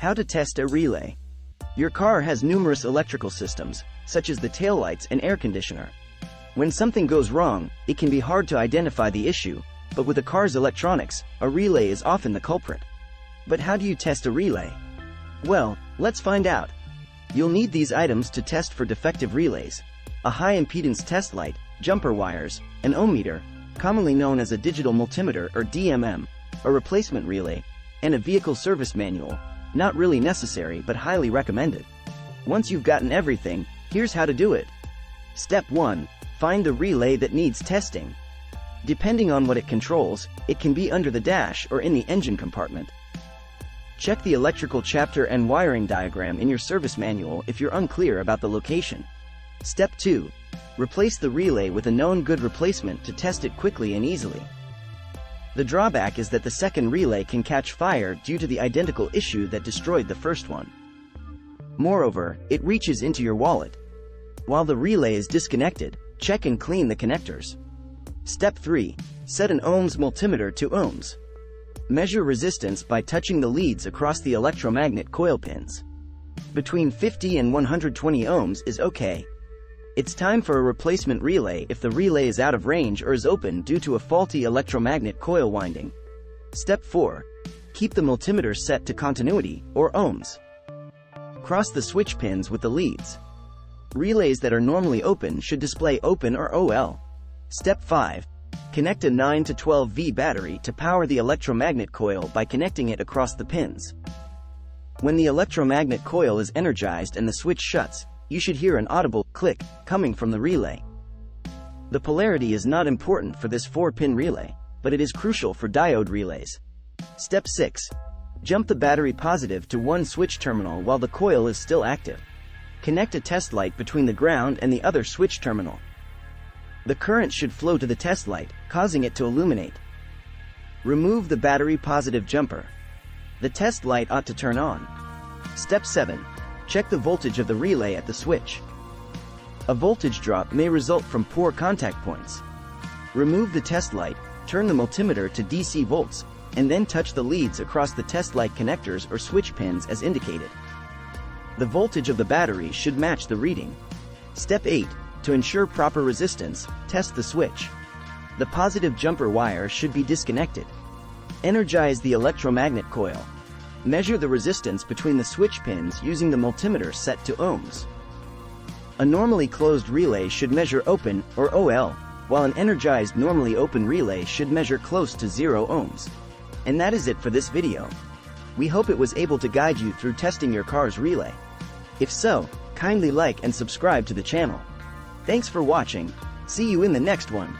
How to test a relay. Your car has numerous electrical systems, such as the taillights and air conditioner. When something goes wrong, it can be hard to identify the issue, but with a car's electronics, a relay is often the culprit. But how do you test a relay? Well, let's find out. You'll need these items to test for defective relays: a high-impedance test light, jumper wires, an ohm meter, commonly known as a digital multimeter or DMM, a replacement relay, and a vehicle service manual. Not really necessary but highly recommended. Once you've gotten everything, here's how to do it. Step 1. Find the relay that needs testing. Depending on what it controls, it can be under the dash or in the engine compartment. Check the electrical chapter and wiring diagram in your service manual if you're unclear about the location. Step 2. Replace the relay with a known good replacement to test it quickly and easily. The drawback is that the second relay can catch fire due to the identical issue that destroyed the first one. Moreover, it reaches into your wallet. While the relay is disconnected, check and clean the connectors. Step 3. Set an ohms multimeter to ohms. Measure resistance by touching the leads across the electromagnet coil pins. Between 50 and 120 ohms is okay. It's time for a replacement relay if the relay is out of range or is open due to a faulty electromagnet coil winding. Step 4. Keep the multimeter set to continuity, or ohms. Cross the switch pins with the leads. Relays that are normally open should display open or OL. Step 5. Connect a 9 to 12V battery to power the electromagnet coil by connecting it across the pins. When the electromagnet coil is energized and the switch shuts, you should hear an audible click coming from the relay. The polarity is not important for this 4-pin relay, but it is crucial for diode relays. Step 6. Jump the battery positive to one switch terminal while the coil is still active. Connect a test light between the ground and the other switch terminal. The current should flow to the test light, causing it to illuminate. Remove the battery positive jumper. The test light ought to turn on. Step 7. Check the voltage of the relay at the switch. A voltage drop may result from poor contact points. Remove the test light, turn the multimeter to DC volts, and then touch the leads across the test light connectors or switch pins as indicated. The voltage of the battery should match the reading. Step 8. To ensure proper resistance, test the switch. The positive jumper wire should be disconnected. Energize the electromagnet coil. Measure the resistance between the switch pins using the multimeter set to ohms. A normally closed relay should measure open, or OL, while an energized normally open relay should measure close to 0 ohms. And that is it for this video. We hope it was able to guide you through testing your car's relay. If so, kindly like and subscribe to the channel. Thanks for watching. See you in the next one.